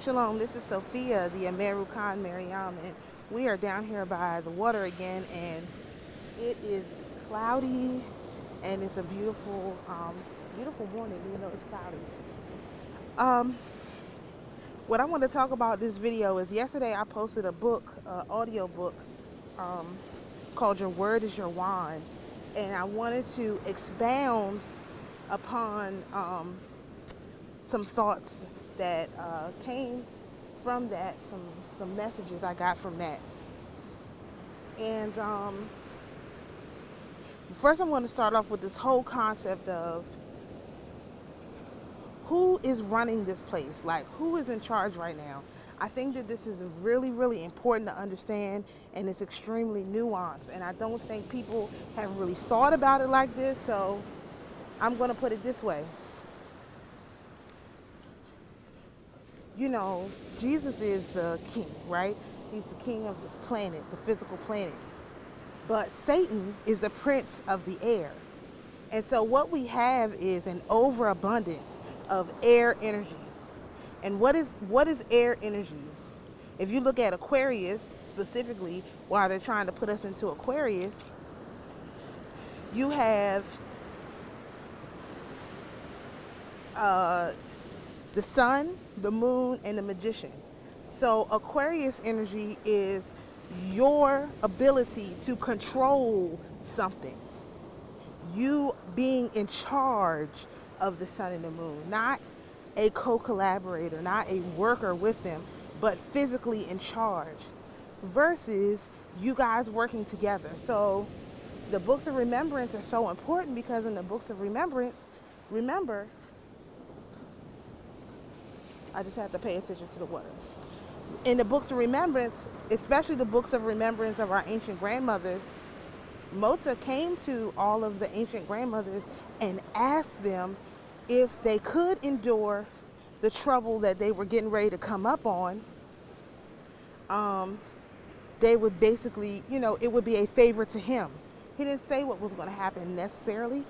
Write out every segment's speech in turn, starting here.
Shalom, this is Sophia, the AmaruKhan Miriyam, and we are down here by the water again, and it is cloudy, and it's a beautiful, beautiful morning, even though it's cloudy. What I want to talk about this video is yesterday I posted a book, audio book, called Your Word is Your Wand, and I wanted to expound upon some thoughts that came from that, some messages I got from that. And first I'm going to start off with this whole concept of who is running this place, like who is in charge right now. I think that this is really, really important to understand, and it's extremely nuanced, and I don't think people have really thought about it like this, so I'm going to put it this way. You know, Jesus is the king, right? He's the king of this planet, the physical planet. But Satan is the prince of the air. And so what we have is an overabundance of air energy. And what is air energy? If you look at Aquarius specifically, while they're trying to put us into Aquarius, you have the sun, the moon, and the magician. So Aquarius energy is your ability to control something. You being in charge of the sun and the moon, not a co-collaborator, not a worker with them, but physically in charge, versus you guys working together. So the books of remembrance are so important because in the books of remembrance, remember, I just have to pay attention to the water. In the books of remembrance, especially the books of remembrance of our ancient grandmothers, Mota came to all of the ancient grandmothers and asked them if they could endure the trouble that they were getting ready to come up on. They would basically, it would be a favor to him. He didn't say what was going to happen necessarily.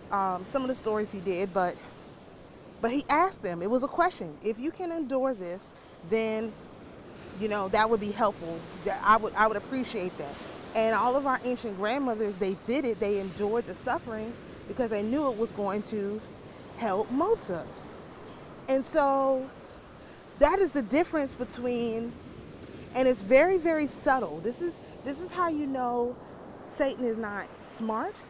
Some of the stories he did, but he asked them. It was a question. If you can endure this, then that would be helpful. I would appreciate that. And all of our ancient grandmothers, they did it. They endured the suffering because they knew it was going to help Mota. And so that is the difference between, and it's very, very subtle. This is how you know Satan is not smart.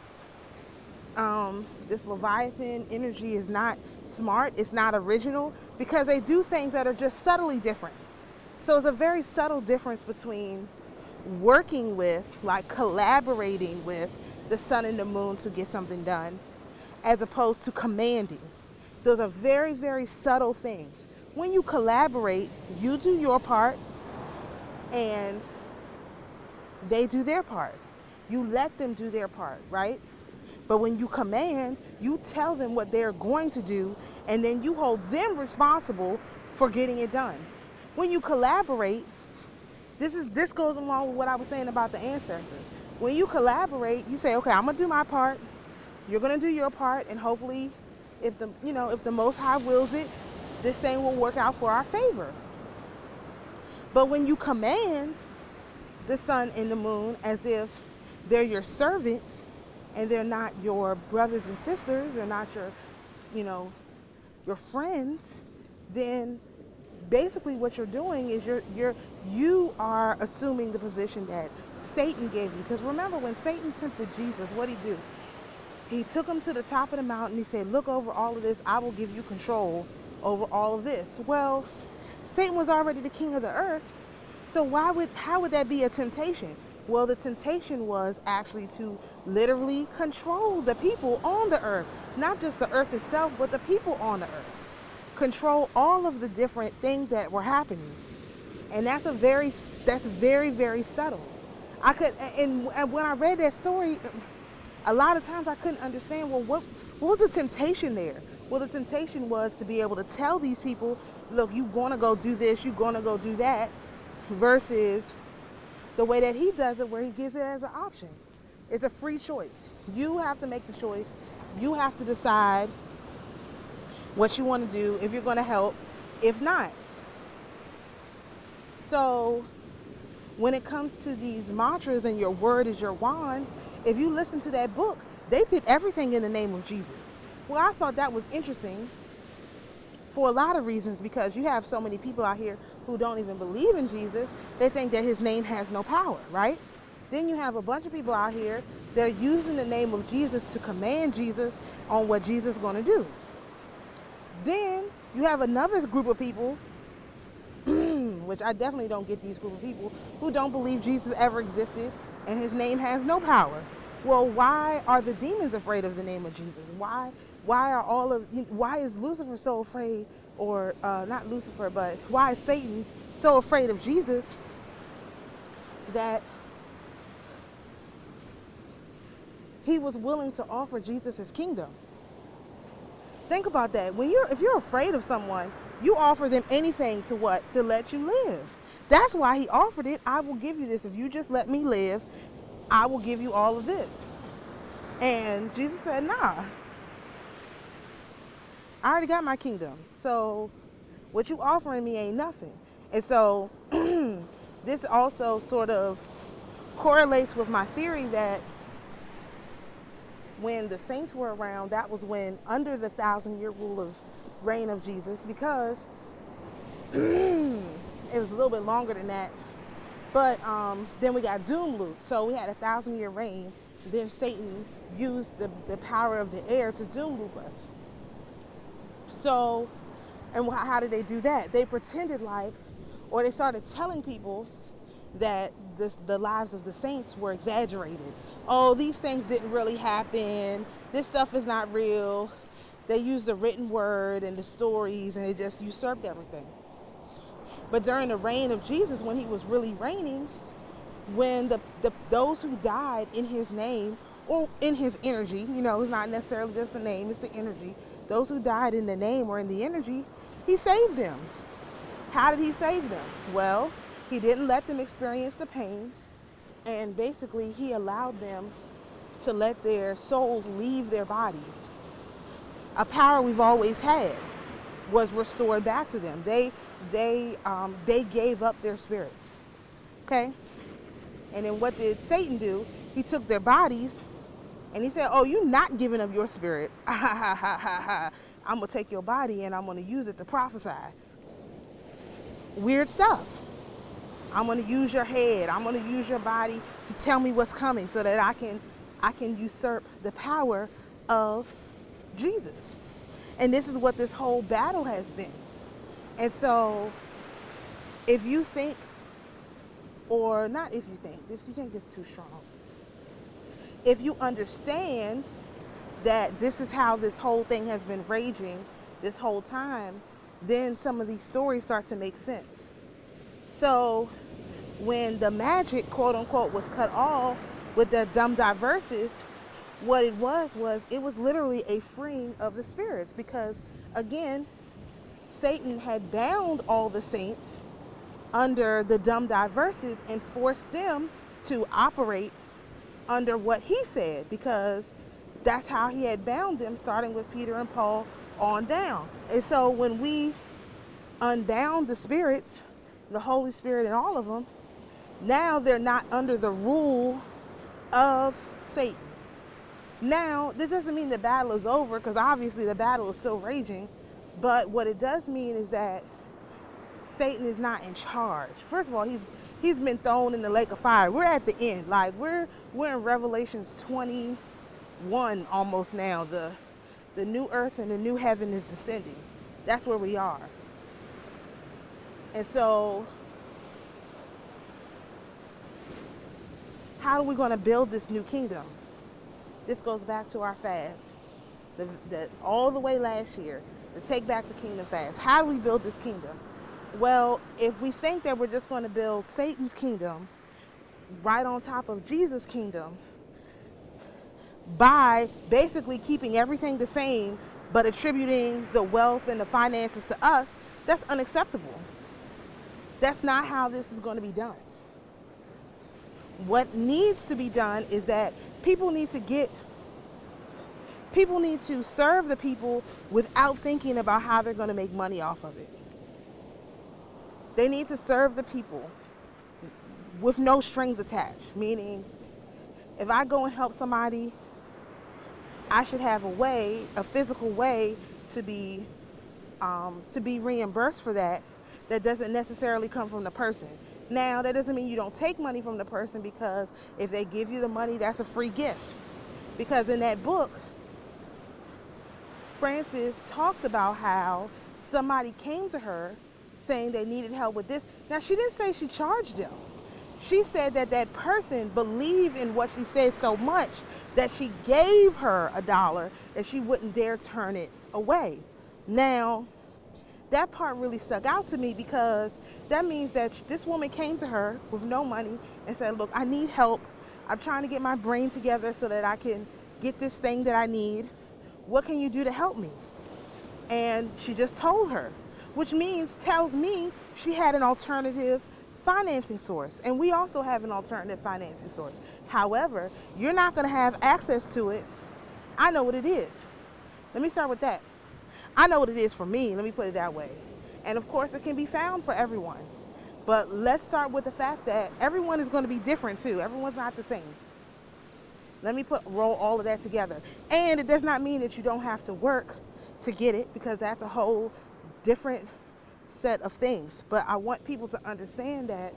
This Leviathan energy is not smart. It's not original because they do things that are just subtly different. So it's a very subtle difference between working with, like collaborating with the sun and the moon to get something done, as opposed to commanding. Those are very, very subtle things. When you collaborate, you do your part and they do their part. You let them do their part, right? But when you command, you tell them what they're going to do, and then you hold them responsible for getting it done. When you collaborate, this goes along with what I was saying about the ancestors. When you collaborate, you say, okay, I'm gonna do my part, you're gonna do your part, and hopefully, if the Most High wills it, this thing will work out for our favor. But when you command the sun and the moon as if they're your servants, and they're not your brothers and sisters, they're not your friends, then basically what you're doing is you are assuming the position that Satan gave you. Because remember, when Satan tempted Jesus, what did he do? He took him to the top of the mountain. He said, look over all of this. I will give you control over all of this. Well, Satan was already the king of the earth. So how would that be a temptation? Well, the temptation was actually to literally control the people on the earth. Not just the earth itself, but the people on the earth. Control all of the different things that were happening. And that's very, very subtle. And when I read that story, a lot of times I couldn't understand, well, what was the temptation there? Well, the temptation was to be able to tell these people, look, you're going to go do this, you're going to go do that, versus the way that he does it, where he gives it as an option. It's a free choice. You have to make the choice. You have to decide what you want to do, if you're going to help, if not. So when it comes to these mantras and your word is your wand, if you listen to that book, they did everything in the name of Jesus. Well, I thought that was interesting for a lot of reasons, because you have so many people out here who don't even believe in Jesus. They think that his name has no power, right? Then you have a bunch of people out here, they're using the name of Jesus to command Jesus on what Jesus is going to do. Then you have another group of people, which I definitely don't get these group of people, who don't believe Jesus ever existed and his name has no power. Well, why are the demons afraid of the name of Jesus? Why is Lucifer so afraid, or not Lucifer, but why is Satan so afraid of Jesus that he was willing to offer Jesus his kingdom? Think about that. If you're afraid of someone, you offer them anything to what? To let you live. That's why he offered it. I will give you this. If you just let me live, I will give you all of this. And Jesus said, nah, I already got my kingdom. So what you offering me ain't nothing. And so this also sort of correlates with my theory that when the saints were around, that was when, under the 1,000-year rule of reign of Jesus, because it was a little bit longer than that. But then we got doom loop. So we had a 1,000-year reign. Then Satan used the power of the air to doom loop us. So, and how did they do that? They pretended like, or they started telling people that the lives of the saints were exaggerated. Oh, these things didn't really happen. This stuff is not real. They used the written word and the stories, and it just usurped everything. But during the reign of Jesus, when he was really reigning, when those who died in his name or in his energy, it's not necessarily just the name, it's the energy. Those who died in the name or in the energy, he saved them. How did he save them? Well, he didn't let them experience the pain, and basically he allowed them to let their souls leave their bodies. A power we've always had was restored back to them. They gave up their spirits. Okay? And then what did Satan do? He took their bodies and he said, oh, you're not giving up your spirit. I'm going to take your body and I'm going to use it to prophesy. Weird stuff. I'm going to use your head. I'm going to use your body to tell me what's coming so that I can usurp the power of Jesus. And this is what this whole battle has been. And so if you think, or not if you think it's too strong, if you understand that this is how this whole thing has been raging this whole time, then some of these stories start to make sense. So when the magic, quote unquote, was cut off with the dumb diverses, what it was literally a freeing of the spirits, because again, Satan had bound all the saints under the dumb diverses and forced them to operate under what he said, because that's how he had bound them, starting with Peter and Paul on down. And so when we unbound the spirits, the Holy Spirit and all of them, now they're not under the rule of Satan. Now, this doesn't mean the battle is over, because obviously the battle is still raging, but what it does mean is that Satan is not in charge. First of all, he's been thrown in the lake of fire. We're at the end. Like we're in Revelations 21 almost now. The new earth and the new heaven is descending. That's where we are. And so how are we going to build this new kingdom? This goes back to our fast. All the way last year, the Take Back the Kingdom fast. How do we build this kingdom? Well, if we think that we're just going to build Satan's kingdom right on top of Jesus' kingdom by basically keeping everything the same but attributing the wealth and the finances to us, that's unacceptable. That's not how this is going to be done. What needs to be done is that people need to serve the people without thinking about how they're going to make money off of it. They need to serve the people with no strings attached. Meaning, if I go and help somebody, I should have a physical way to be reimbursed for that doesn't necessarily come from the person. Now, that doesn't mean you don't take money from the person, because if they give you the money, that's a free gift. Because in that book, Frances talks about how somebody came to her saying they needed help with this. Now, she didn't say she charged them. She said that person believed in what she said so much that she gave her $1 that she wouldn't dare turn it away. Now, that part really stuck out to me, because that means that this woman came to her with no money and said, look, I need help. I'm trying to get my brain together so that I can get this thing that I need. What can you do to help me? And she just told her, which tells me she had an alternative financing source. And we also have an alternative financing source. However, you're not going to have access to it. I know what it is. Let me start with that. I know what it is for me. Let me put it that way. And of course, it can be found for everyone. But let's start with the fact that everyone is going to be different too. Everyone's not the same. Let me roll all of that together. And it does not mean that you don't have to work to get it, because that's a whole different set of things. But I want people to understand that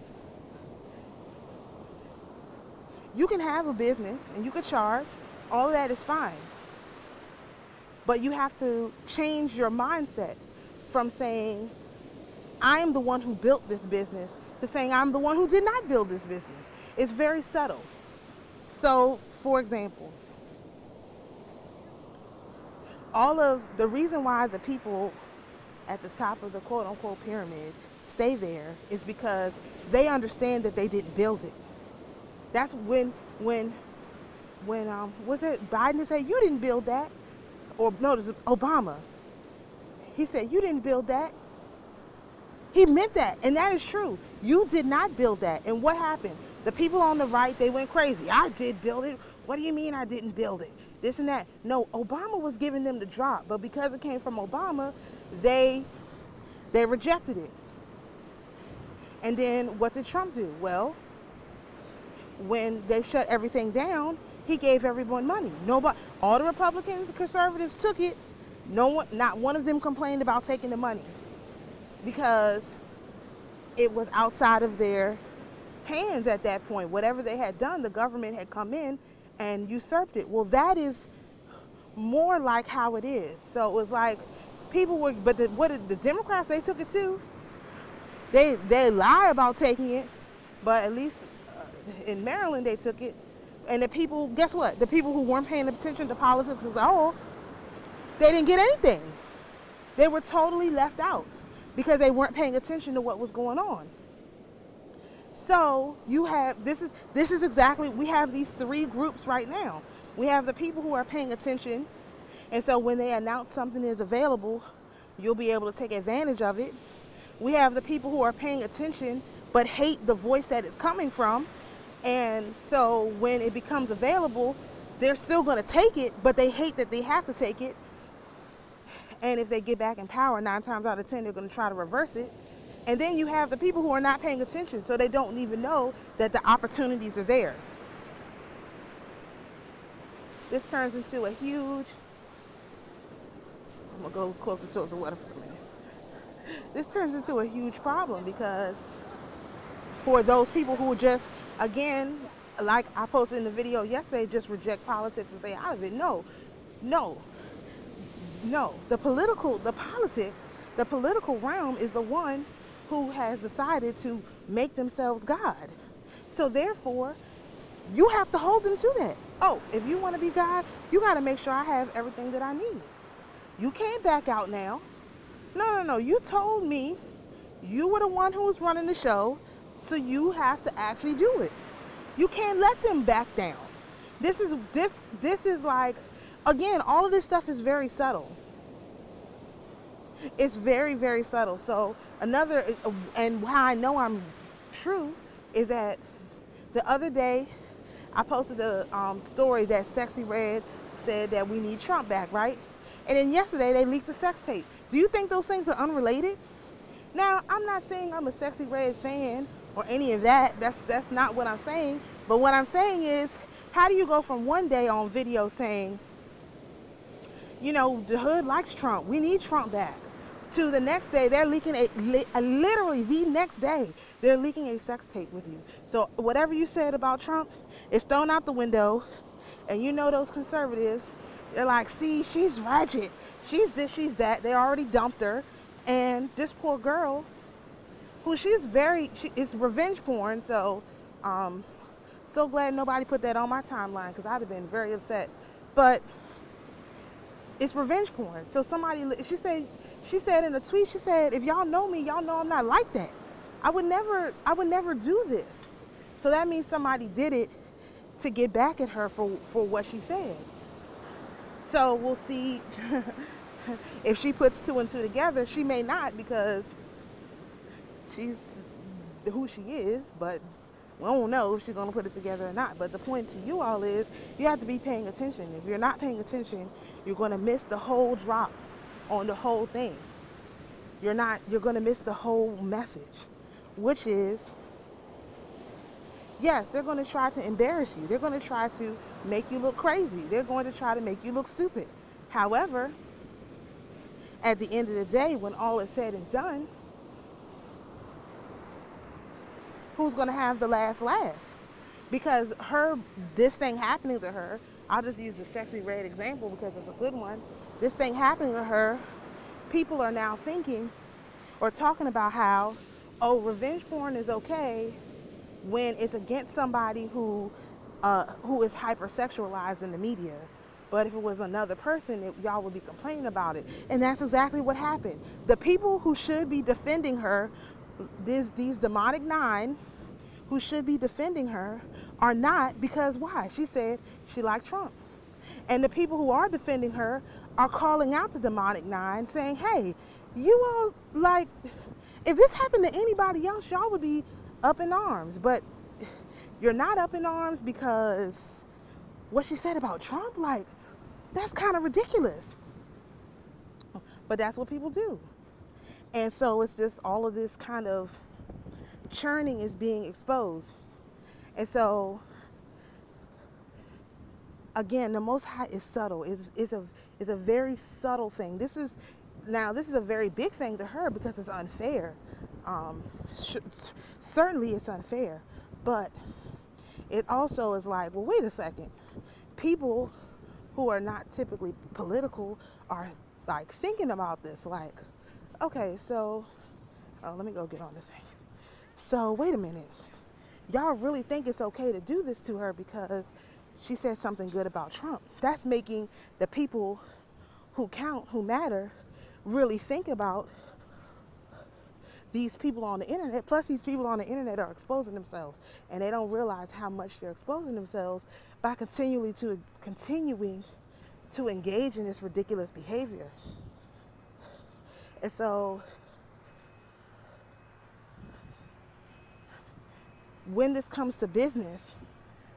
you can have a business and you can charge. All of that is fine. But you have to change your mindset from saying, I am the one who built this business, to saying I'm the one who did not build this business. It's very subtle. So, for example, all of the reason why the people at the top of the quote-unquote pyramid stay there is because they understand that they didn't build it. That's when was it Biden said, you didn't build that? Or no, it was Obama. He said, you didn't build that. He meant that, and that is true. You did not build that. And what happened? The people on the right, they went crazy. I did build it. What do you mean I didn't build it? This and that. No, Obama was giving them the drop, but because it came from Obama, they rejected it. And then what did Trump do? Well, when they shut everything down, he gave everyone money. Nobody, all the Republicans and conservatives took it. Not one of them complained about taking the money, because it was outside of their hands at that point. Whatever they had done, the government had come in and usurped it. Well, that is more like how it is. So it was like people were, but what did the Democrats, they took it too. They lie about taking it, but at least in Maryland they took it. And the people, guess what? The people who weren't paying attention to politics as a whole, they didn't get anything. They were totally left out because they weren't paying attention to what was going on. So you have, this is exactly, we have these three groups right now. We have the people who are paying attention, and so when they announce something is available, you'll be able to take advantage of it. We have the people who are paying attention but hate the voice that it's coming from, and so when it becomes available, they're still going to take it, but they hate that they have to take it. And if they get back in power, 9 times out of 10, they're going to try to reverse it. And then you have the people who are not paying attention, so they don't even know that the opportunities are there. This turns into a huge, I'm going to go closer towards the water for a minute. This turns into a huge problem, because for those people who just, again, like I posted in the video yesterday, just reject politics and stay out of it. No. The political realm is the one who has decided to make themselves God. So therefore, you have to hold them to that. Oh, if you want to be God, you got to make sure I have everything that I need. You can't back out now. No. You told me you were the one who was running the show, so you have to actually do it. You can't let them back down. This is like, again, all of this stuff is very subtle. It's very, very subtle. So another, and how I know I'm true, is that the other day I posted a story that Sexy Red said that we need Trump back, right? And then yesterday they leaked the sex tape. Do you think those things are unrelated? Now, I'm not not saying I'm a Sexy Red fan or any of that. That's not what I'm saying. But what I'm saying is, how do you go from one day on video saying, you know, the hood likes Trump, we need Trump back, to the next day they're leaking literally the next day they're leaking a sex tape with you. So whatever you said about Trump is thrown out the window. And you know those conservatives, they're like, see, she's ratchet, she's this, she's that. They already dumped her. And this poor girl, who it's revenge porn. So so glad nobody put that on my timeline, because I'd have been very upset. But it's revenge porn. So she said in a tweet, she said, if y'all know me, y'all know I'm not like that. I would never do this. So that means somebody did it to get back at her for what she said. So we'll see if she puts two and two together. She may not, because she's who she is, but we don't know if she's going to put it together or not. But the point to you all is, you have to be paying attention. If you're not paying attention, you're going to miss the whole drop on the whole thing. You're going to miss the whole message, which is, yes, they're going to try to embarrass you. They're going to try to make you look crazy. They're going to try to make you look stupid. However, at the end of the day, when all is said and done, who's going to have the last laugh? Because this thing happening to her, I'll just use the Sexy Red example because it's a good one. This thing happening to her, people are now thinking or talking about how, oh, revenge porn is okay when it's against somebody who is hypersexualized in the media. But if it was another person, y'all would be complaining about it. And that's exactly what happened. The people who should be defending her, these demonic nine who should be defending her, are not, because why? She said she liked Trump. And the people who are defending her are calling out the demonic nine, saying, hey, you all, like, if this happened to anybody else, y'all would be up in arms. But you're not up in arms because what she said about Trump, like, that's kind of ridiculous. But that's what people do. And so it's just all of this kind of churning is being exposed. And so, again, the Most High is subtle. Is a very subtle thing. This is a very big thing to her because it's unfair. Certainly it's unfair. But it also is like, well, wait a second. People who are not typically political are like thinking about this. Like, okay, so, let me go get on this thing. So wait a minute. Y'all really think it's okay to do this to her because she said something good about Trump? That's making the people who count, who matter, really think about these people on the internet. Plus, these people on the internet are exposing themselves, and they don't realize how much they're exposing themselves by continuing to engage in this ridiculous behavior. And so, when this comes to business,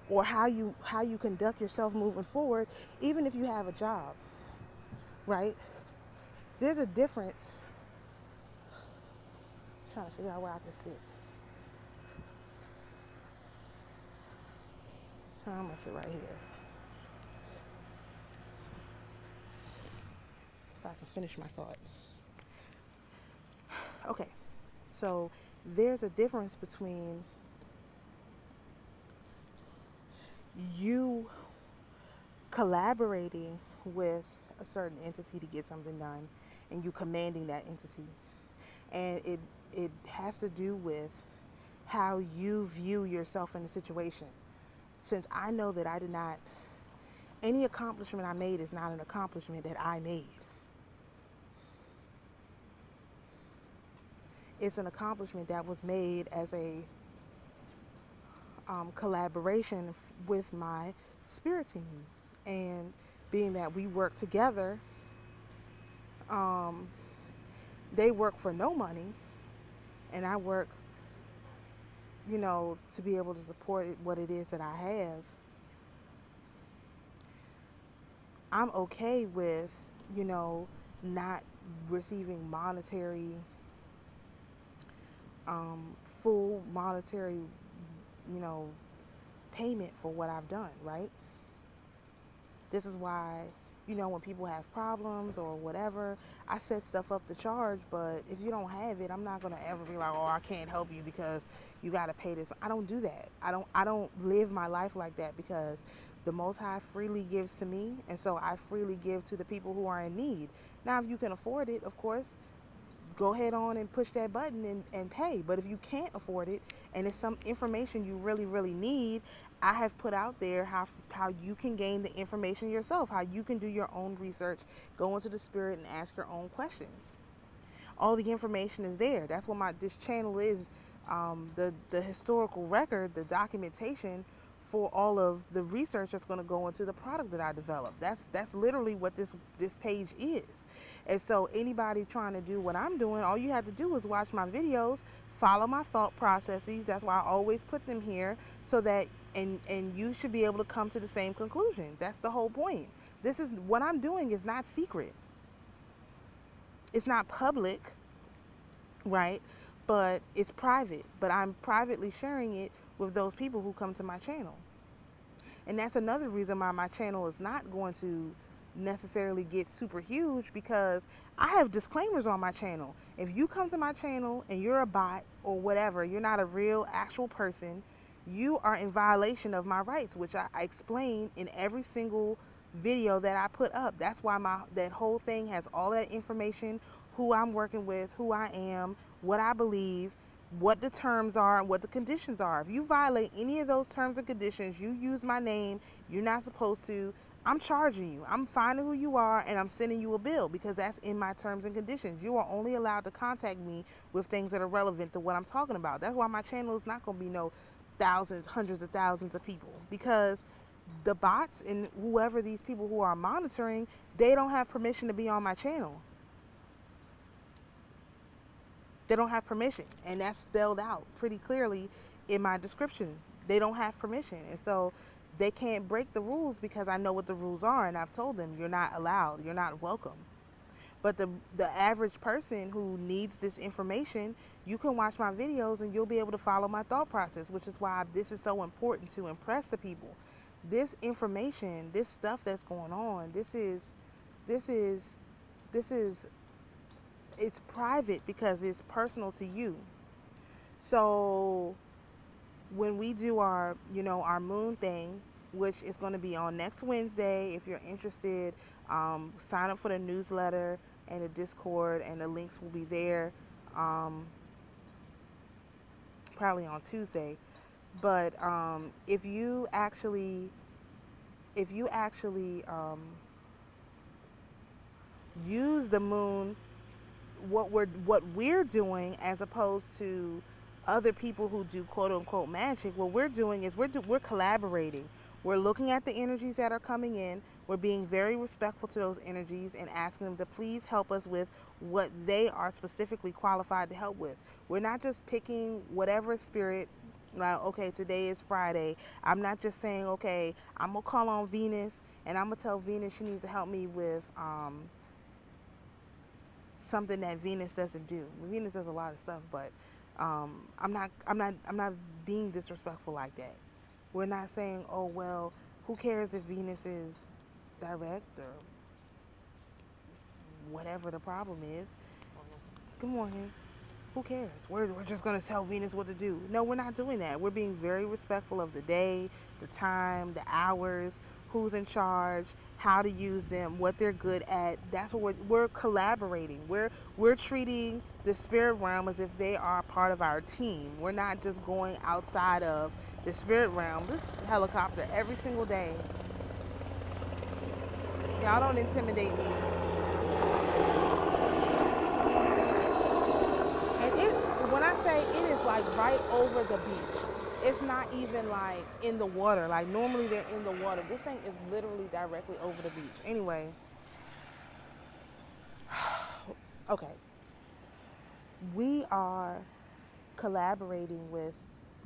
or how you conduct yourself moving forward, even if you have a job, right? There's a difference. I'm trying to figure out where I can sit. I'm gonna sit right here so I can finish my thought. Okay, so there's a difference between you collaborating with a certain entity to get something done and you commanding that entity. And it has to do with how you view yourself in the situation. Since I know that any accomplishment I made is not an accomplishment that I made. It's an accomplishment that was made as a collaboration with my spirit team. And being that we work together, they work for no money, and I work, to be able to support what it is that I have. I'm okay with, not receiving monetary full monetary, you know, payment for what I've done, right? This is why, when people have problems or whatever, I set stuff up to charge, but if you don't have it, I'm not going to ever be like, oh, I can't help you because you got to pay this. I don't do that. I don't live my life like that, because the Most High freely gives to me, and so I freely give to the people who are in need. Now, if you can afford it, of course, go ahead on and push that button and pay. But if you can't afford it and it's some information you really, really need, I have put out there how you can gain the information yourself, how you can do your own research, go into the spirit and ask your own questions. All the information is there. That's what this channel is. The historical record, the documentation for all of the research that's going to go into the product that I developed. That's literally what this page is. And so anybody trying to do what I'm doing, all you have to do is watch my videos, follow my thought processes. That's why I always put them here, so that and you should be able to come to the same conclusions. That's the whole point. This is what I'm doing is not secret. It's not public, right? But it's private. But I'm privately sharing it with those people who come to my channel. And that's another reason why my channel is not going to necessarily get super huge, because I have disclaimers on my channel. If you come to my channel and you're a bot or whatever, you're not a real actual person, you are in violation of my rights, which I explain in every single video that I put up. That's why that whole thing has all that information, who I'm working with, who I am, what I believe, what the terms are, and what the conditions are. If you violate any of those terms and conditions, you use my name, you're not supposed to, I'm charging you. I'm finding who you are and I'm sending you a bill, because that's in my terms and conditions. You are only allowed to contact me with things that are relevant to what I'm talking about. That's why my channel is not going to be no thousands, hundreds of thousands of people, because the bots and whoever these people who are monitoring, they don't have permission to be on my channel. They don't have permission, and that's spelled out pretty clearly in my description. They don't have permission, and so they can't break the rules, because I know what the rules are, and I've told them you're not allowed, you're not welcome. But the average person who needs this information, you can watch my videos and you'll be able to follow my thought process, which is why this is so important to impress the people. This information, this stuff that's going on, this is it's private because it's personal to you. So when we do our moon thing, which is going to be on next Wednesday, if you're interested, sign up for the newsletter and the Discord, and the links will be there, probably on Tuesday. But if you actually use the moon, what we're doing, as opposed to other people who do quote unquote magic, what we're doing is we're collaborating. We're looking at the energies that are coming in. We're being very respectful to those energies and asking them to please help us with what they are specifically qualified to help with. We're not just picking whatever spirit, like, okay, today is Friday. I'm not just saying, okay, I'm going to call on Venus and I'm going to tell Venus she needs to help me with something that Venus doesn't do. Venus does a lot of stuff, but I'm not being disrespectful like that. We're not saying, oh well, who cares if Venus is direct or whatever the problem is. Good morning. Who cares? We're just going to tell Venus what to do. No, we're not doing that. We're being very respectful of the day, the time, the hours, who's in charge, how to use them, what they're good at. That's what we're collaborating. We're treating the spirit realm as if they are part of our team. We're not just going outside of the spirit realm. This helicopter every single day. Y'all don't intimidate me. And when I say it is like right over the beach. It's not even like in the water. Like normally they're in the water. This thing is literally directly over the beach. Anyway. Okay. We are collaborating with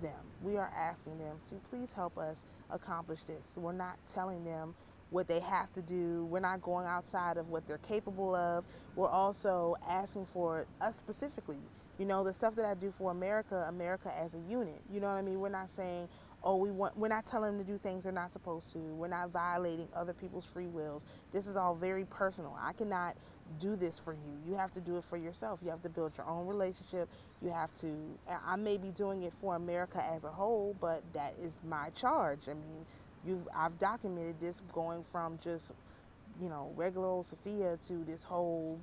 them. We are asking them to please help us accomplish this. We're not telling them what they have to do. We're not going outside of what they're capable of. We're also asking for us specifically. You know, the stuff that I do for America, America as a unit. You know what I mean? We're not saying, oh, we're not telling them to do things they're not supposed to. We're not violating other people's free wills. This is all very personal. I cannot do this for you. You have to do it for yourself. You have to build your own relationship. You have to, I may be doing it for America as a whole, but that is my charge. I mean, I've documented this going from just, you know, regular old Sophia to this whole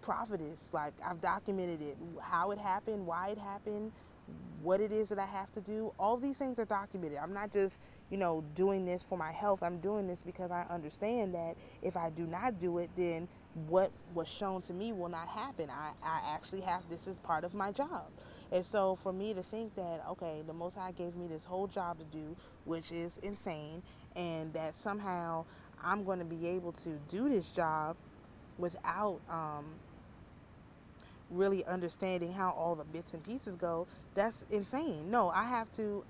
prophetess. Like, I've documented it, how it happened, why it happened, what it is that I have to do. All these things are documented. I'm not just, you know, doing this for my health. I'm doing this because I understand that if I do not do it, then what was shown to me will not happen. I actually have, this is part of my job. And so for me to think that, okay, the Most High gave me this whole job to do, which is insane, and that somehow I'm going to be able to do this job without really understanding how all the bits and pieces go, that's insane. No, I have to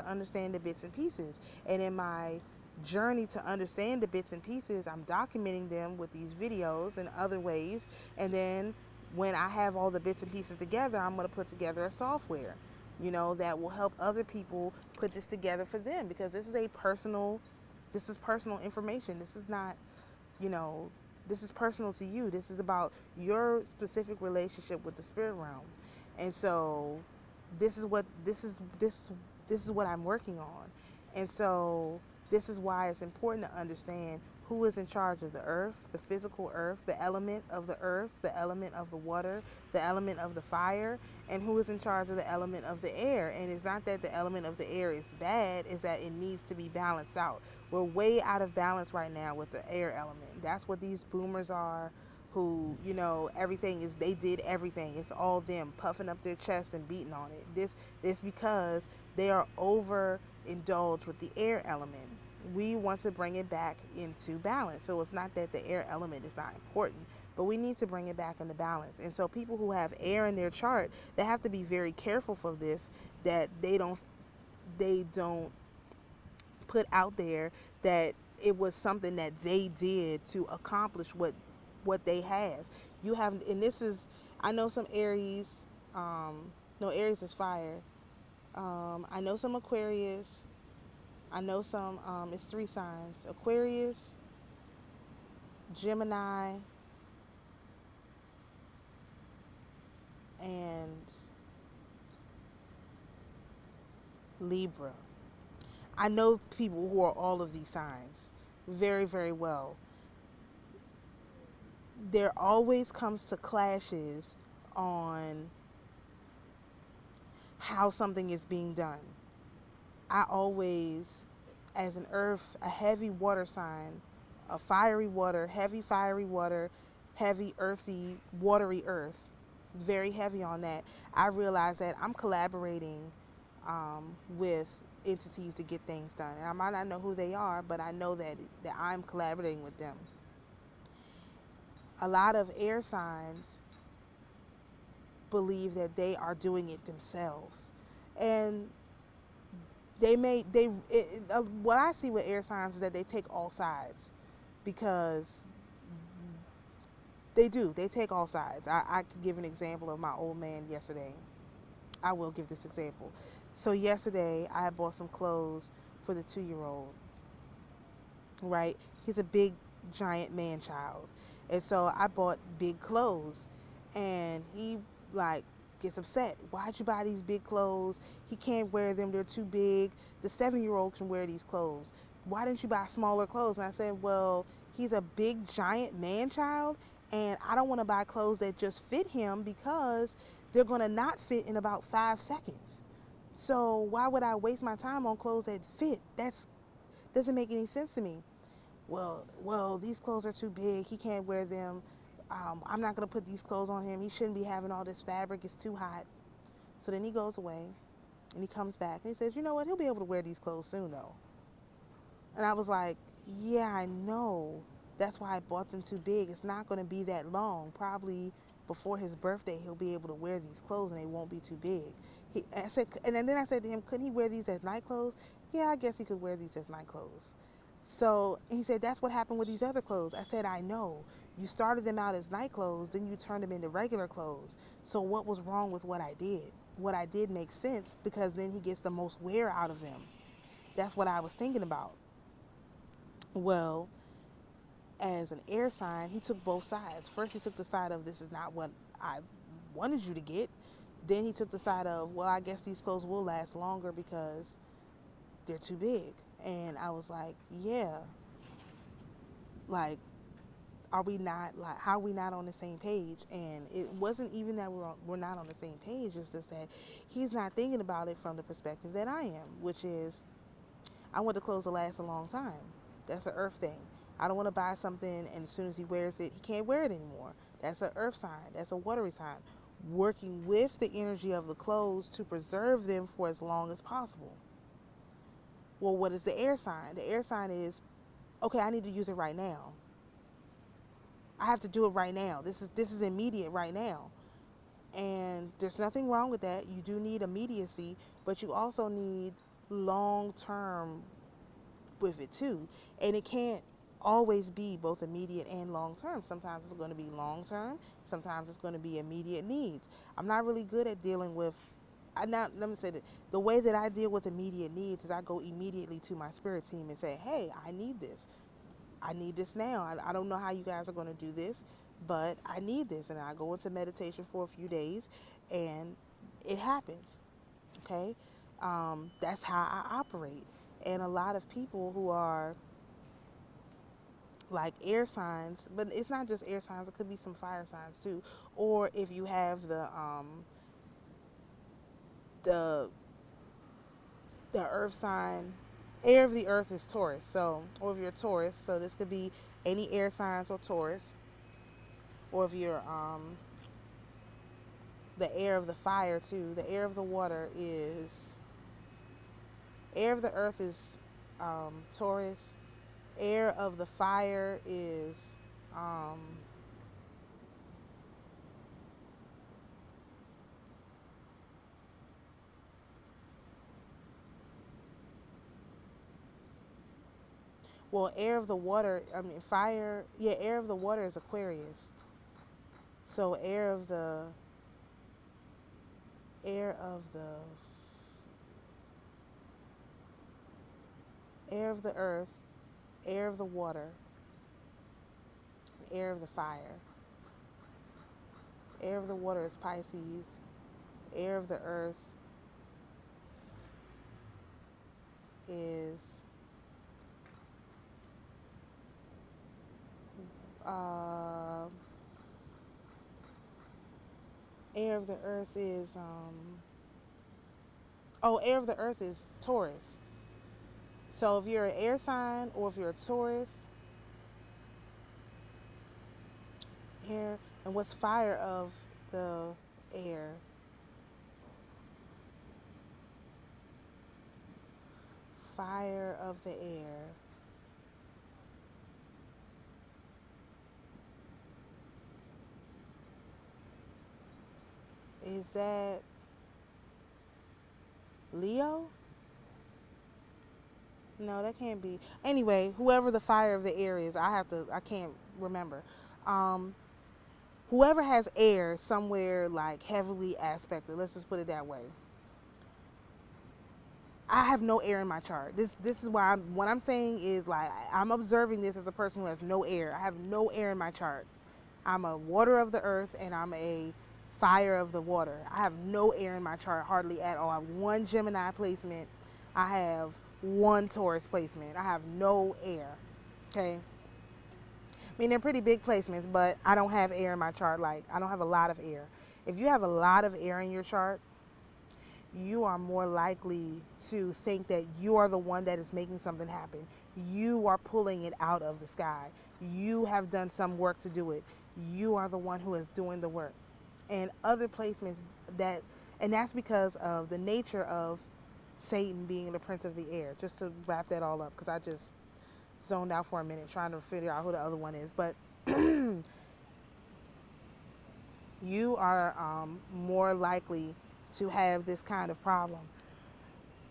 understand the bits and pieces. And in my journey to understand the bits and pieces, I'm documenting them with these videos and other ways. And then when I have all the bits and pieces together, I'm going to put together a software, you know, that will help other people put this together for them, because this is personal information. This is not, you know, this is personal to you. This is about your specific relationship with the spirit realm. And so this is what I'm working on. And so this is why it's important to understand who is in charge of the earth, the physical earth, the element of the earth, the element of the water, the element of the fire, and who is in charge of the element of the air. And it's not that the element of the air is bad, it's that it needs to be balanced out. We're way out of balance right now with the air element. That's what these boomers are, who, you know, they did everything. It's all them puffing up their chest and beating on it. This because they are overindulged with the air element. We want to bring it back into balance. So it's not that the air element is not important, but we need to bring it back into balance. And so people who have air in their chart, they have to be very careful for this, that they don't put out there that it was something that they did to accomplish what they have. You have, and this is, I know some Aries, no, Aries is fire. I know some Aquarius. I know some, it's 3 signs: Aquarius, Gemini, and Libra. I know people who are all of these signs very, very well. There always comes to clashes on how something is being done. I always, as an earth, a heavy water sign, a fiery water, heavy fiery water, heavy earthy, watery earth, very heavy on that, I realize that I'm collaborating with entities to get things done. And I might not know who they are, but I know that I'm collaborating with them. A lot of air signs believe that they are doing it themselves, and what I see with air signs is that they take all sides, because they take all sides. I could give an example of my old man yesterday. I will give this example. So yesterday I bought some clothes for the 2-year-old, right? He's a big giant man child, and so I bought big clothes, and he like gets upset. Why'd you buy these big clothes? He can't wear them, they're too big. The 7-year-old can wear these clothes. Why didn't you buy smaller clothes? And I said, well, he's a big giant man child, and I don't want to buy clothes that just fit him, because they're going to not fit in about 5 seconds. So why would I waste my time on clothes that fit? That doesn't make any sense to me. Well, these clothes are too big. He can't wear them. I'm not going to put these clothes on him. He shouldn't be having all this fabric. It's too hot. So then he goes away, and he comes back, and he says, you know what? He'll be able to wear these clothes soon, though. And I was like, yeah, I know. That's why I bought them too big. It's not going to be that long. Probably before his birthday, he'll be able to wear these clothes, and they won't be too big. And then I said to him, couldn't he wear these as night clothes? Yeah, I guess he could wear these as night clothes. So he said, that's what happened with these other clothes. I said, I know. You started them out as night clothes, then you turned them into regular clothes. So what was wrong with what I did? What I did makes sense because then he gets the most wear out of them. That's what I was thinking about. Well, as an air sign, he took both sides. First, he took the side of this is not what I wanted you to get. Then he took the side of, well, I guess these clothes will last longer because they're too big. And I was like, yeah, like, are we not, like, how are we not on the same page? And it wasn't even that we're not on the same page. It's just that he's not thinking about it from the perspective that I am, which is I want the clothes to last a long time. That's an earth thing. I don't want to buy something and as soon as he wears it, he can't wear it anymore. That's an earth sign. That's a watery sign. Working with the energy of the clothes to preserve them for as long as possible. Well, what is the air sign? The air sign is, okay, I need to use it right now. I have to do it right now. This is immediate right now. And there's nothing wrong with that. You do need immediacy, but you also need long-term with it too. And it can't always be both immediate and long-term. Sometimes it's going to be long-term. Sometimes it's going to be immediate needs. I'm not really good at dealing with, let me say that the way that I deal with immediate needs is I go immediately to my spirit team and say, hey, I need this. I need this now. I don't know how you guys are going to do this, but I need this. And I go into meditation for a few days and it happens. Okay. That's how I operate. And a lot of people who are like air signs, but it's not just air signs, it could be some fire signs too. Or if you have the earth sign, air of the earth is Taurus. So, or if you're Taurus, so this could be any air signs or Taurus. Or if you're the air of the fire too. The air of the water is, air of the earth is Taurus. Air of the fire is well, air of the water, fire, yeah, air of the water is Aquarius. So air of the air of the earth, air of the water, air of the fire. Air of the water is Pisces. Air of the earth is air of the earth is air of the earth is Taurus. So if you're an air sign or if you're a Taurus, air, and what's fire of the air? Fire of the air. Is that Leo? No, that can't be. Anyway, whoever the fire of the air is, I can't remember. Whoever has air somewhere like heavily aspected, let's just put it that way. I have no air in my chart. This is why what I'm saying is like I'm observing this as a person who has no air. I have no air in my chart. I'm a water of the earth and I'm a fire of the water. I have no air in my chart hardly at all. I have one Gemini placement. I have one Taurus placement. I have no air. Okay. I mean, they're pretty big placements, but I don't have air in my chart. Like, I don't have a lot of air. If you have a lot of air in your chart, you are more likely to think that you are the one that is making something happen. You are pulling it out of the sky. You have done some work to do it. You are the one who is doing the work. And other placements and that's because of the nature of Satan being the prince of the air. Just to wrap that all up, because I just zoned out for a minute trying to figure out who the other one is. But you are more likely to have this kind of problem.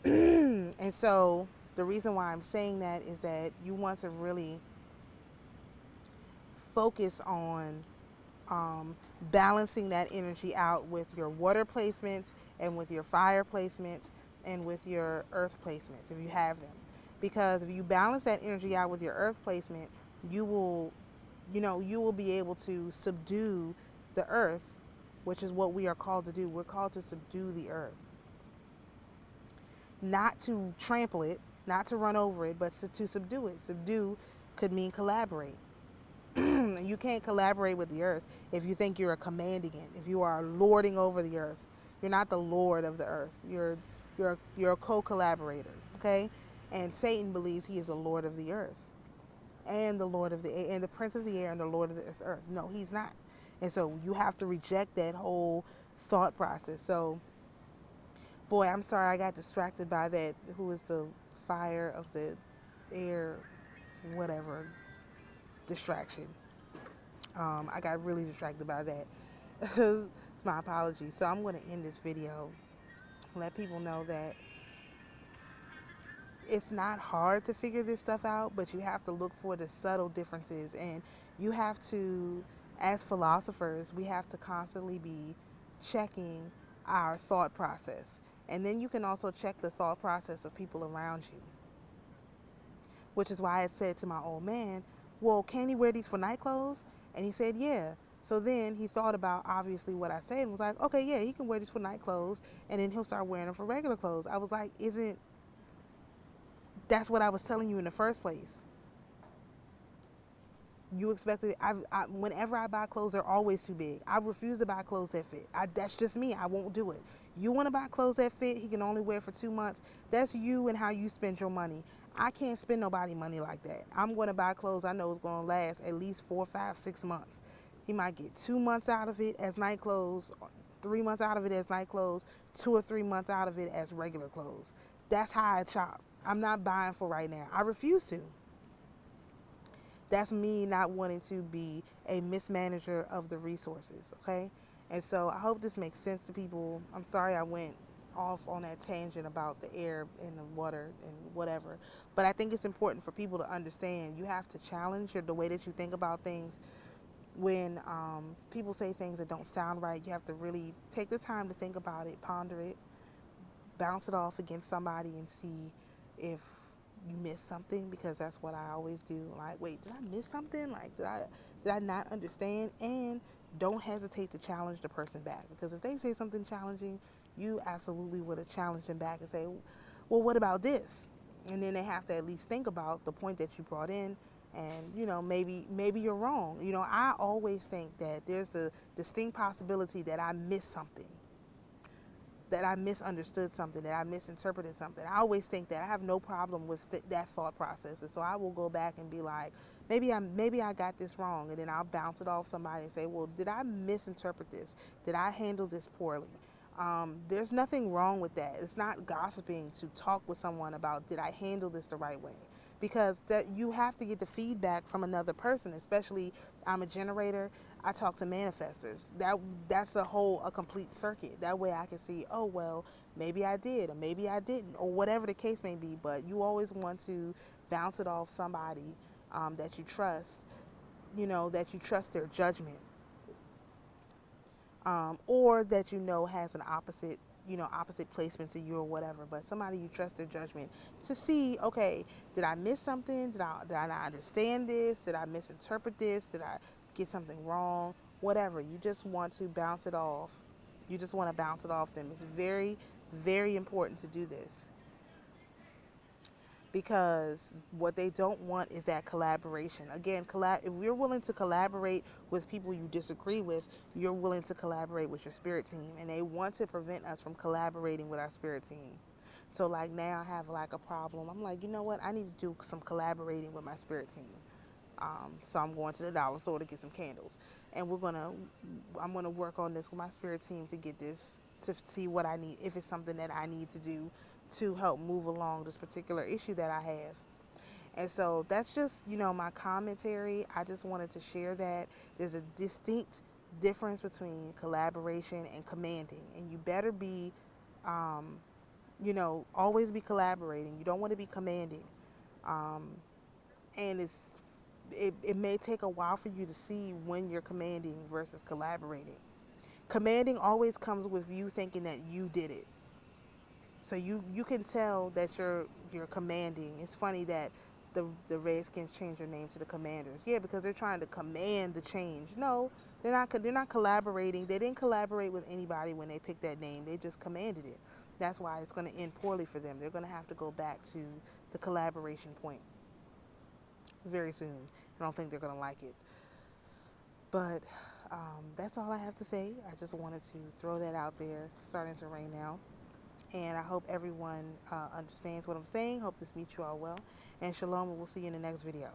And so the reason why I'm saying that is that you want to really focus on balancing that energy out with your water placements and with your fire placements and with your earth placements if you have them. Because if you balance that energy out with your earth placement, you will, you will be able to subdue the earth, which is what we are called to do. We're called to subdue the earth. Not to trample it, not to run over it, but to subdue it. Subdue could mean collaborate. You can't collaborate with the earth if you think you're commanding it. If you are lording over the earth, you're not the lord of the earth. You're a co-collaborator, okay? And Satan believes he is the lord of the earth, and the lord of the air, and the prince of the air, and the lord of this earth. No, he's not. And so you have to reject that whole thought process. So, boy, I'm sorry I got distracted by that. Who is the fire of the air, whatever distraction. I got really distracted by that. It's my apologies. So I'm going to end this video, let people know that it's not hard to figure this stuff out, but you have to look for the subtle differences. And you have to, as philosophers, we have to constantly be checking our thought process. And then you can also check the thought process of people around you. Which is why I said to my old man, well, can he wear these for night clothes? And he said, yeah. So then he thought about obviously what I said and was like, okay, yeah, he can wear these for night clothes, and then he'll start wearing them for regular clothes. I was like, that's what I was telling you in the first place? You expected, whenever I buy clothes, they're always too big. I refuse to buy clothes that fit. That's just me. I won't do it. You want to buy clothes that fit, he can only wear for 2 months. That's you and how you spend your money. I can't spend nobody money like that. I'm going to buy clothes I know is going to last at least 4, 5, 6 months. He might get 2 months out of it as night clothes, 3 months out of it as night clothes, 2 or 3 months out of it as regular clothes. That's how I shop. I'm not buying for right now. I refuse to. That's me not wanting to be a mismanager of the resources, okay? And so I hope this makes sense to people. I'm sorry I went off on that tangent about the air and the water and whatever. But I think it's important for people to understand you have to challenge the way that you think about things. When people say things that don't sound right, you have to really take the time to think about it, ponder it, bounce it off against somebody and see if you missed something, because that's what I always do. Like, wait, did I miss something? Like, did I not understand? And don't hesitate to challenge the person back, because if they say something challenging, you absolutely would have challenged them back and say, well, what about this? And then they have to at least think about the point that you brought in. And maybe you're wrong. I always think that there's a distinct possibility that I missed something, that I misunderstood something, that I misinterpreted something. I always think that. I have no problem with that thought process. And so I will go back and be like, maybe I got this wrong. And then I'll bounce it off somebody and say, well, did I misinterpret this? Did I handle this poorly? There's nothing wrong with that. It's not gossiping to talk with someone about, did I handle this the right way? Because that you have to get the feedback from another person. Especially, I'm a generator. I talk to manifestors. That's a complete circuit. That way I can see, oh, well, maybe I did or maybe I didn't, or whatever the case may be. But you always want to bounce it off somebody that you trust, that you trust their judgment, or that has an opposite placement to you or whatever. But somebody you trust their judgment to see, okay, did I miss something? Did I not understand this? Did I misinterpret this? Did I get something wrong? Whatever. You just want to bounce it off. You just want to bounce it off them. It's very, very important to do this, because what they don't want is that collaboration. Again, if you're willing to collaborate with people you disagree with, you're willing to collaborate with your spirit team, and they want to prevent us from collaborating with our spirit team. So like now I have like a problem. I'm like, you know what? I need to do some collaborating with my spirit team. So I'm going to the dollar store to get some candles, and I'm gonna work on this with my spirit team to get this, to see what I need, if it's something that I need to do to help move along this particular issue that I have. And so that's just, my commentary. I just wanted to share that there's a distinct difference between collaboration and commanding, and you better be, always be collaborating. You don't want to be commanding. And it's it may take a while for you to see when you're commanding versus collaborating. Commanding always comes with you thinking that you did it. So you can tell that you're commanding. It's funny that the Redskins change their name to the Commanders. Yeah, because they're trying to command the change. No, they're not collaborating. They didn't collaborate with anybody when they picked that name. They just commanded it. That's why it's going to end poorly for them. They're going to have to go back to the collaboration point very soon. I don't think they're going to like it. But that's all I have to say. I just wanted to throw that out there. It's starting to rain now. And I hope everyone understands what I'm saying. Hope this meets you all well. And shalom, and we'll see you in the next video.